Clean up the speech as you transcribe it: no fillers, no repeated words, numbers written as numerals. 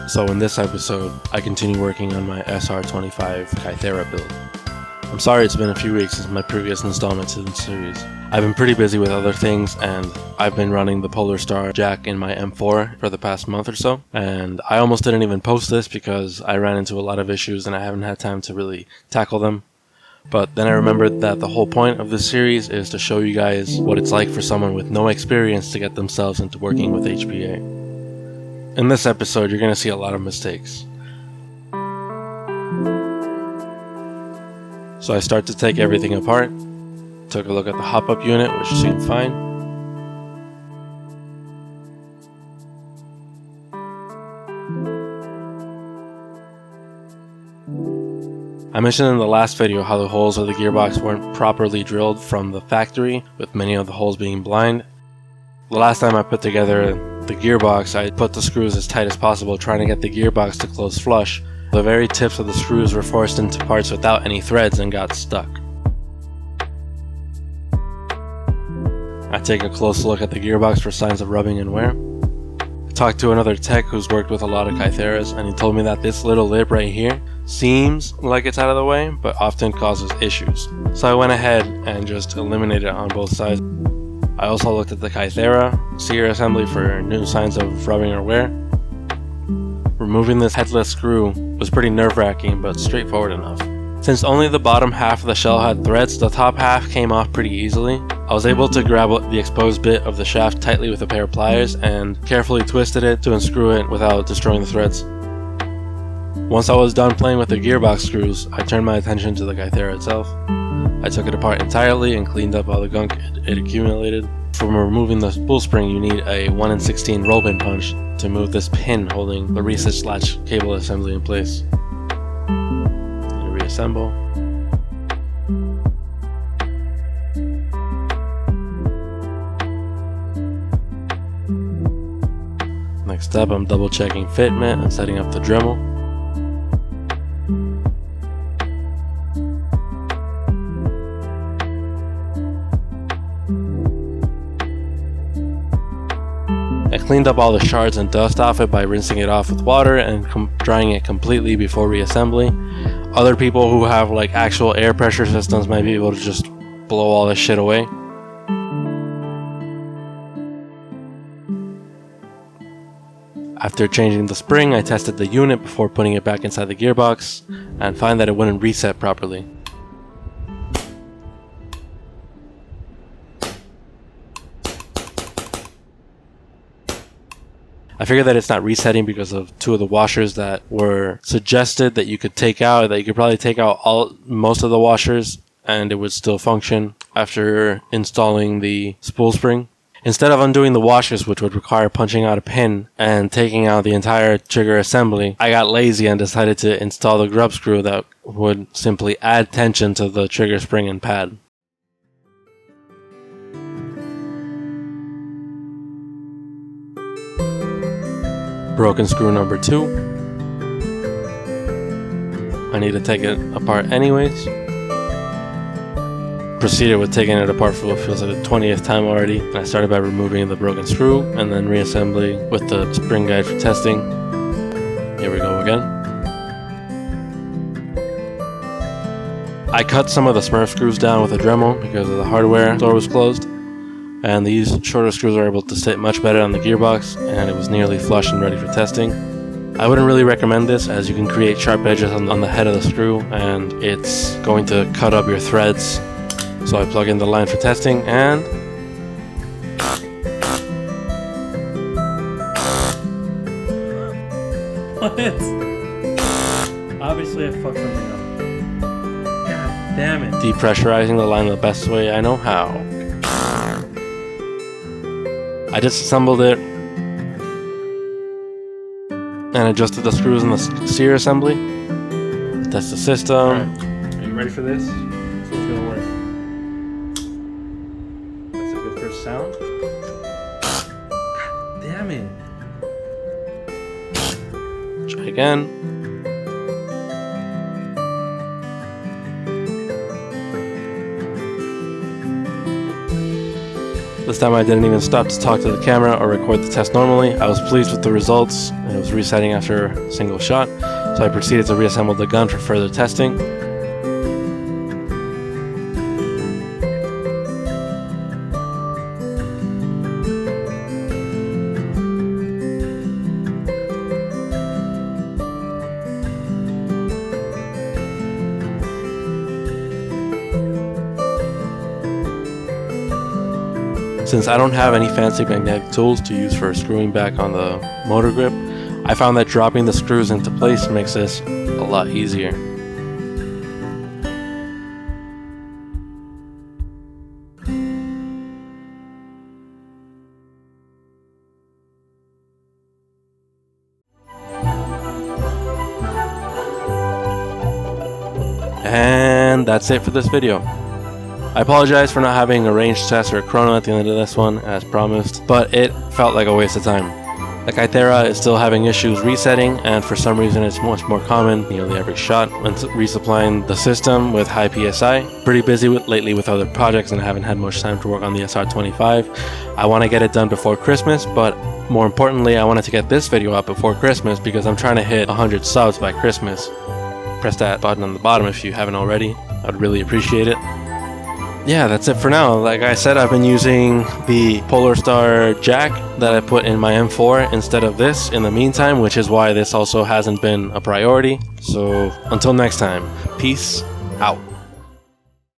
So in this episode, I continue working on my SR25 Kythera build. I'm sorry it's been a few weeks since my previous installment to the series. I've been pretty busy with other things, and I've been running the Polar Star jack in my M4 for the past month or so, and I almost didn't even post this because I ran into a lot of issues and I haven't had time to really tackle them. But then I remembered that the whole point of this series is to show you guys what it's like for someone with no experience to get themselves into working with HPA. In this episode, you're going to see a lot of mistakes. So I start to take everything apart, took a look at the hop-up unit, which seemed fine. I mentioned in the last video how the holes of the gearbox weren't properly drilled from the factory, with many of the holes being blind. The last time I put together the gearbox, I put the screws as tight as possible, trying to get the gearbox to close flush. The very tips of the screws were forced into parts without any threads and got stuck. I take a close look at the gearbox for signs of rubbing and wear. I talked to another tech who's worked with a lot of Kytheras, and he told me that this little lip right here seems like it's out of the way, but often causes issues. So I went ahead and just eliminated it on both sides. I also looked at the Kythera sear assembly for new signs of rubbing or wear. Removing this headless screw was pretty nerve-wracking, but straightforward enough. Since only the bottom half of the shell had threads, the top half came off pretty easily. I was able to grab the exposed bit of the shaft tightly with a pair of pliers and carefully twisted it to unscrew it without destroying the threads. Once I was done playing with the gearbox screws, I turned my attention to the Kythera itself. I took it apart entirely and cleaned up all the gunk it accumulated. For removing the spool spring, you need a 1/16 roll pin punch to move this pin holding the reset latch cable assembly in place. And reassemble. Next up, I'm double checking fitment and setting up the Dremel. I cleaned up all the shards and dust off it by rinsing it off with water and drying it completely before reassembly. Other people who have like actual air pressure systems might be able to just blow all this shit away. After changing the spring, I tested the unit before putting it back inside the gearbox and find that it wouldn't reset properly. I figured that it's not resetting because of two of the washers that were suggested that you could take out, that you could probably take out most of the washers and it would still function after installing the spool spring. Instead of undoing the washers, which would require punching out a pin and taking out the entire trigger assembly, I got lazy and decided to install the grub screw that would simply add tension to the trigger spring and pad. Broken screw number 2. I need to take it apart anyways. Proceeded with taking it apart for what feels like the 20th time already. I started by removing the broken screw and then reassembly with the spring guide for testing. Here we go again. I cut some of the Smurf screws down with a Dremel because the hardware store was closed, and these shorter screws are able to sit much better on the gearbox, and it was nearly flush and ready for testing. I wouldn't really recommend this as you can create sharp edges on the head of the screw and it's going to cut up your threads. So I plug in the line for testing and What? Obviously I fucked something up. God damn it. depressurizing the line the best way I know how. I disassembled it and adjusted the screws in the sear assembly. Test the system. Alright. Are you ready for this? This one's gonna work. That's a good first sound. God damn it. Try again. The This time I didn't even stop to talk to the camera or record the test normally. I was pleased with the results. It was resetting after a single shot, so I proceeded to reassemble the gun for further testing. Since I don't have any fancy magnetic tools to use for screwing back on the motor grip, I found that dropping the screws into place makes this a lot easier. And that's it for this video. I apologize for not having a range test or a chrono at the end of this one as promised, but it felt like a waste of time. The Kythera is still having issues resetting, and for some reason it's much more common nearly every shot when resupplying the system with high PSI. Pretty busy lately with other projects and I haven't had much time to work on the SR25. I want to get it done before Christmas, but more importantly I wanted to get this video up before Christmas because I'm trying to hit 100 subs by Christmas. Press that button on the bottom if you haven't already. I'd really appreciate it. Yeah, that's it for now. Like I said, I've been using the Polarstar jack that I put in my M4 instead of this in the meantime, which is why this also hasn't been a priority. So until next time, peace out.